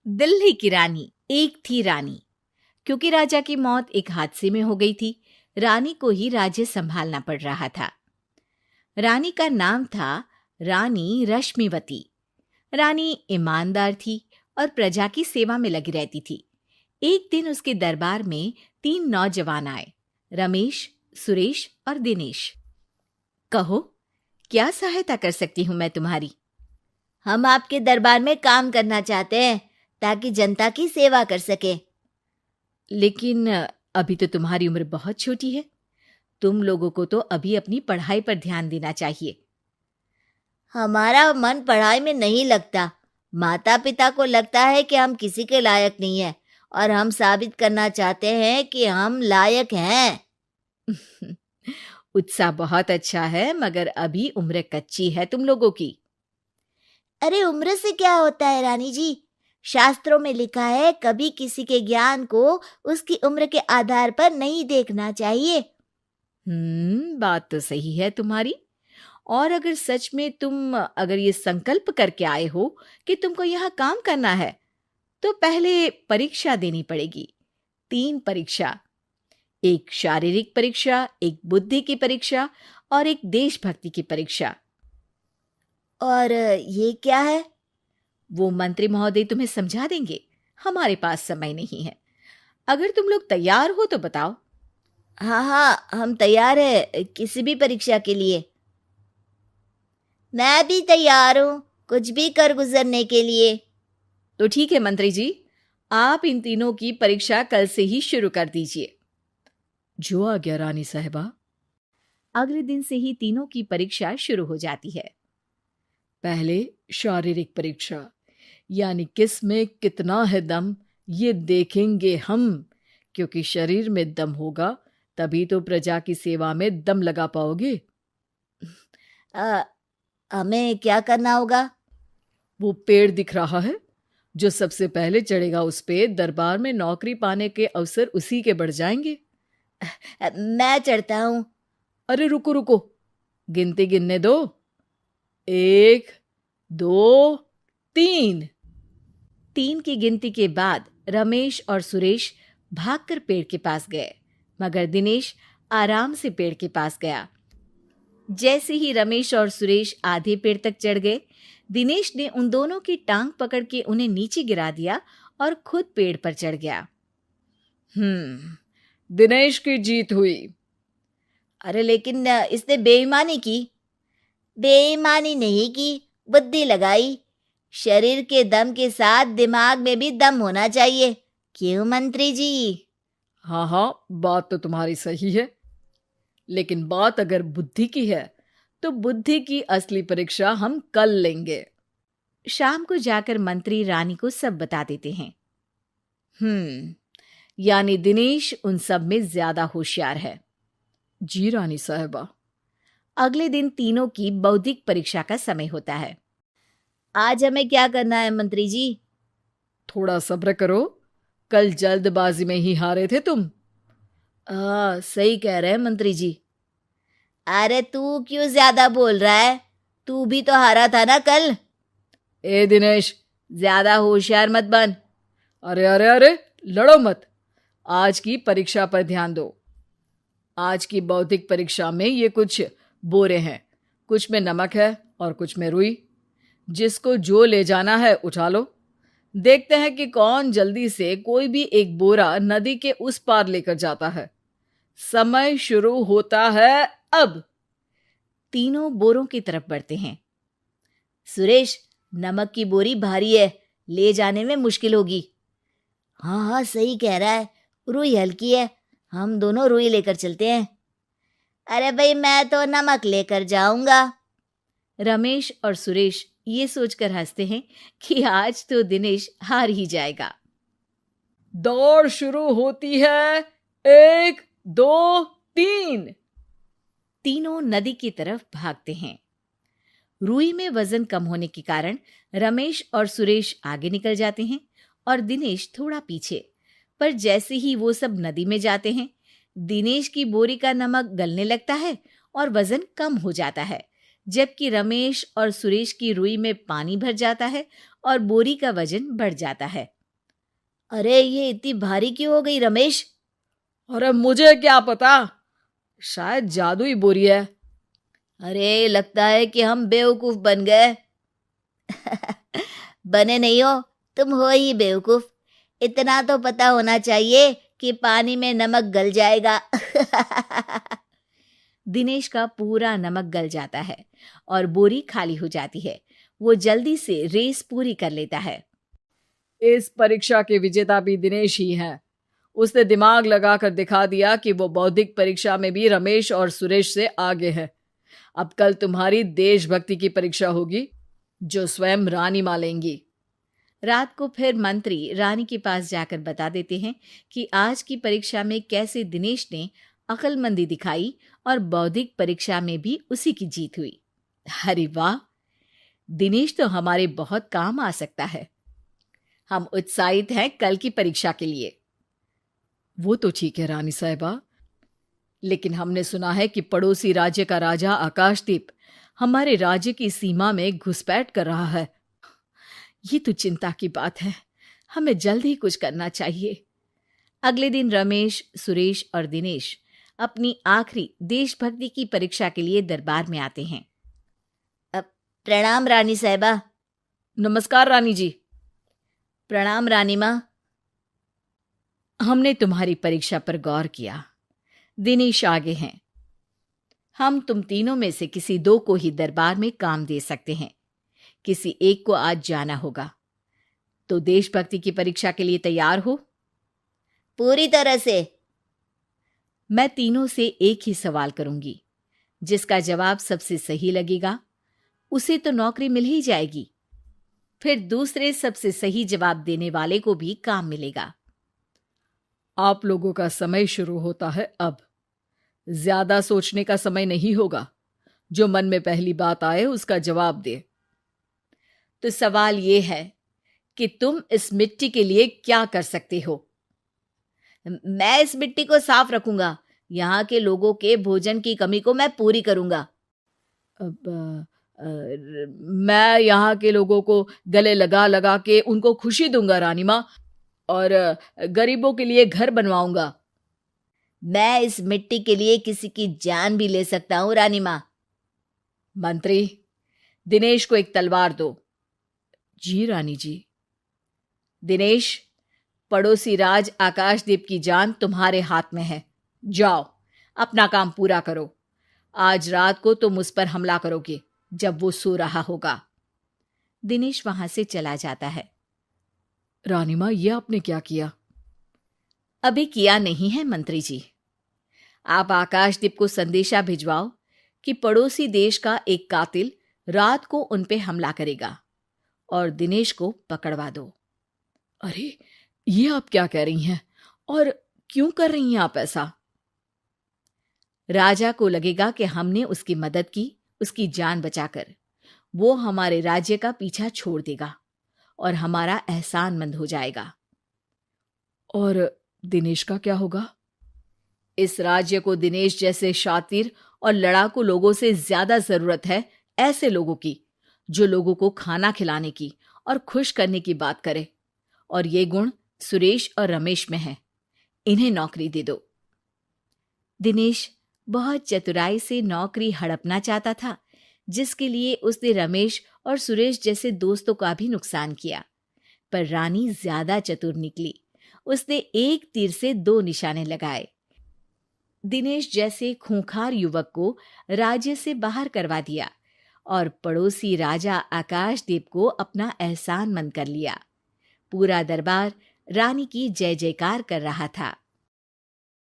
दिल्ली की रानी। एक थी रानी। क्योंकि राजा की मौत एक हादसे में हो गई थी, रानी को ही राज्य संभालना पड़ रहा था। रानी का नाम था रानी रश्मिवती। रानी ईमानदार थी और प्रजा की सेवा में लगी रहती थी। एक दिन उसके दरबार में 3 नौजवान आए, रमेश, सुरेश और दिनेश। कहो, क्या सहायता कर सकती हूँ मैं तुम्हारी? हम आपके दरबार में काम करना चाहते हैं ताकि जनता की सेवा कर सके। लेकिन अभी तो तुम्हारी उम्र बहुत छोटी है। तुम लोगों को तो अभी अपनी पढ़ाई पर ध्यान देना चाहिए। हमारा मन पढ़ाई में नहीं लगता। माता पिता को लगता है कि हम किसी के लायक नहीं हैं और हम साबित करना चाहते हैं कि हम लायक हैं। उत्साह बहुत अच्छा है, मगर अभी उम्र कच्ची है तुम लोगों की। अरे उम्र से क्या होता है रानी जी? शास्त्रों में लिखा है कभी किसी के ज्ञान को उसकी उम्र के आधार पर नहीं देखना चाहिए। बात तो सही है तुम्हारी। और अगर सच में तुम अगर ये संकल्प करके आए हो कि तुमको यहाँ काम करना है, तो पहले परीक्षा देनी पड़ेगी। 3 परीक्षा, एक शारीरिक परीक्षा, एक बुद्धि की परीक्षा और एक देशभक्ति की परीक्षा। और ये क्या है? वो मंत्री महोदय तुम्हें समझा देंगे। हमारे पास समय नहीं है। अगर तुम लोग तैयार हो तो बताओ। हाँ हाँ, हम तैयार है किसी भी परीक्षा के लिए। मैं भी तैयार हूँ कुछ भी कर गुजरने के लिए। तो ठीक है मंत्री जी, आप इन तीनों की परीक्षा कल से ही शुरू कर दीजिए। जो आ गया रानी साहिबा। अगले दिन से ही तीनों की परीक्षा शुरू हो जाती है। पहले शारीरिक परीक्षा, यानी किस में कितना है दम, ये देखेंगे हम। क्योंकि शरीर में दम होगा तभी तो प्रजा की सेवा में दम लगा पाओगे। हमें क्या करना होगा? वो पेड़ दिख रहा है, जो सबसे पहले चढ़ेगा उस पे दरबार में नौकरी पाने के अवसर उसी के बढ़ जाएंगे। मैं चढ़ता हूँ। अरे रुको रुको, गिनती गिनने दो। 1, 2, 3। 3 की गिनती के बाद रमेश और सुरेश भागकर पेड़ के पास गए, मगर दिनेश आराम से पेड़ के पास गया। जैसे ही रमेश और सुरेश आधे पेड़ तक चढ़ गए, दिनेश ने उन दोनों की टांग पकड़ के उन्हें नीचे गिरा दिया और खुद पेड़ पर चढ़ गया। दिनेश की जीत हुई। अरे लेकिन इसने बेईमानी की। बेईमानी नहीं की, बुद्धि लगाई। शरीर के दम के साथ दिमाग में भी दम होना चाहिए। क्यों मंत्री जी? हाँ हाँ, बात तो तुम्हारी सही है, लेकिन बात अगर बुद्धि की है तो बुद्धि की असली परीक्षा हम कल लेंगे। शाम को जाकर मंत्री रानी को सब बता देते हैं। यानी दिनेश उन सब में ज्यादा होशियार है। जी रानी साहिबा। अगले दिन तीनों की बौद्धिक परीक्षा का समय होता है। आज हमें क्या करना है मंत्री जी? थोड़ा सब्र करो, कल जल्दबाजी में ही हारे थे तुम। सही कह रहे हैं मंत्री जी। अरे तू क्यों ज्यादा बोल रहा है? तू भी तो हारा था ना कल। ए दिनेश, ज्यादा होशियार मत बन। अरे अरे अरे, लड़ो मत। आज की परीक्षा पर ध्यान दो। आज की बौद्धिक परीक्षा में ये कुछ बोरे हैं, कुछ में नमक है और कुछ में रुई। जिसको जो ले जाना है उठा लो। देखते हैं कि कौन जल्दी से कोई भी एक बोरा नदी के उस पार लेकर जाता है। समय शुरू होता है अब। तीनों बोरों की तरफ बढ़ते हैं। सुरेश, नमक की बोरी भारी है, ले जाने में मुश्किल होगी। हाँ हाँ, सही कह रहा है, रुई हल्की है, हम दोनों रुई लेकर चलते हैं। अरे भाई, मैं तो नमक लेकर जाऊंगा। रमेश और सुरेश ये सोचकर हंसते हैं कि आज तो दिनेश हार ही जाएगा। दौड़ शुरू होती है। 1, 2, 3। तीनों नदी की तरफ भागते हैं। रुई में वजन कम होने के कारण रमेश और सुरेश आगे निकल जाते हैं और दिनेश थोड़ा पीछे। पर जैसे ही वो सब नदी में जाते हैं, दिनेश की बोरी का नमक गलने लगता है और वजन कम हो जाता है, जबकि रमेश और सुरेश की रुई में पानी भर जाता है और बोरी का वजन बढ़ जाता है। अरे ये इतनी भारी क्यों हो गई रमेश? अरे मुझे क्या पता, शायद जादुई बोरी है। अरे लगता है कि हम बेवकूफ बन गए। बने नहीं हो, तुम हो ही बेवकूफ। इतना तो पता होना चाहिए कि पानी में नमक गल जाएगा। दिनेश का पूरा नमक गल जाता है और बोरी खाली हो जाती है। वो जल्दी से रेस पूरी कर लेता है। इस परीक्षा के विजेता भी दिनेश ही हैं। उसने दिमाग लगाकर दिखा दिया कि वो बौद्धिक परीक्षा में भी रमेश और सुरेश से आगे है। अब कल तुम्हारी देशभक्ति की परीक्षा होगी, जो स्वयं रानी मां लेंगी। रात को फिर मंत्री रानी के पास जाकर बता देते हैं कि आज की परीक्षा में कैसे दिनेश ने अक्लमंदी दिखाई और बौद्धिक परीक्षा में भी उसी की जीत हुई। अरे वाह, दिनेश तो हमारे बहुत काम आ सकता है। हम उत्साहित हैं कल की परीक्षा के लिए। वो तो ठीक है रानी साहिबा, लेकिन हमने सुना है कि पड़ोसी राज्य का राजा आकाशदीप हमारे राज्य की सीमा में घुसपैठ कर रहा है। ये तो चिंता की बात है। हमें जल्द ही कुछ करना चाहिए। अगले दिन रमेश, सुरेश और दिनेश अपनी आखिरी देशभक्ति की परीक्षा के लिए दरबार में आते हैं। प्रणाम रानी साहिबा। नमस्कार रानी जी। प्रणाम रानी माँ। हमने तुम्हारी परीक्षा पर गौर किया। दिनेश आगे हैं। हम तुम तीनों में से किसी दो को ही दरबार में काम दे सकते हैं। किसी एक को आज जाना होगा। तो देशभक्ति की परीक्षा के लिए तैयार हो? पूरी तरह से। मैं तीनों से एक ही सवाल करूंगी। जिसका जवाब सबसे सही लगेगा उसे तो नौकरी मिल ही जाएगी। फिर दूसरे सबसे सही जवाब देने वाले को भी काम मिलेगा। आप लोगों का समय शुरू होता है अब। ज्यादा सोचने का समय नहीं होगा। जो मन में पहली बात आए उसका जवाब दे। तो सवाल यह है कि तुम इस मिट्टी के लिए क्या कर सकते हो? मैं इस मिट्टी को साफ रखूंगा। यहाँ के लोगों के भोजन की कमी को मैं पूरी करूंगा। मैं यहाँ के लोगों को गले लगा लगा के उनको खुशी दूंगा रानी माँ, और गरीबों के लिए घर बनवाऊंगा। मैं इस मिट्टी के लिए किसी की जान भी ले सकता हूँ रानी माँ। मंत्री, दिनेश को एक तलवार दो। जी रानी जी। दिनेश, पड़ोसी राज आकाशदीप की जान तुम्हारे हाथ में है। जाओ, अपना काम पूरा करो। आज रात को तुम उस पर हमला करोगे जब वो सो रहा होगा। दिनेश वहां से चला जाता है। रानी माँ, ये आपने क्या किया? अभी किया नहीं है मंत्री जी। आप आकाशदीप को संदेशा भिजवाओ कि पड़ोसी देश का एक कातिल रात को उन पे हमला करेगा और दिनेश को पकड़वा दो। अरे, ये आप क्या कह रही हैं? और क्यों कर रही हैं आप ऐसा? राजा को लगेगा कि हमने उसकी मदद की, उसकी जान बचाकर। वो हमारे राज्य का पीछा छोड़ देगा और हमारा एहसानमंद हो जाएगा। और दिनेश का क्या होगा? इस राज्य को दिनेश जैसे शातिर और लड़ाकू लोगों से ज्यादा जरूरत है, ऐसे लोगों की जो लोगों को खाना खिलाने की और खुश करने की बात करे। और ये गुण सुरेश और रमेश में है। इन्हें नौकरी दे दो। दिनेश बहुत चतुराई से नौकरी हड़पना चाहता था, जिसके लिए उसने रमेश और सुरेश जैसे दोस्तों का भी नुकसान किया। पर रानी ज्यादा चतुर निकली। उसने एक तीर से दो निशाने लगाए। दिनेश जैसे खूंखार युवक को राज्य से बाहर करवा दिया और पड़ोसी राजा आकाशदीप को अपना एहसानमंद कर लिया। पूरा दरबार रानी की जय जयकार कर रहा था।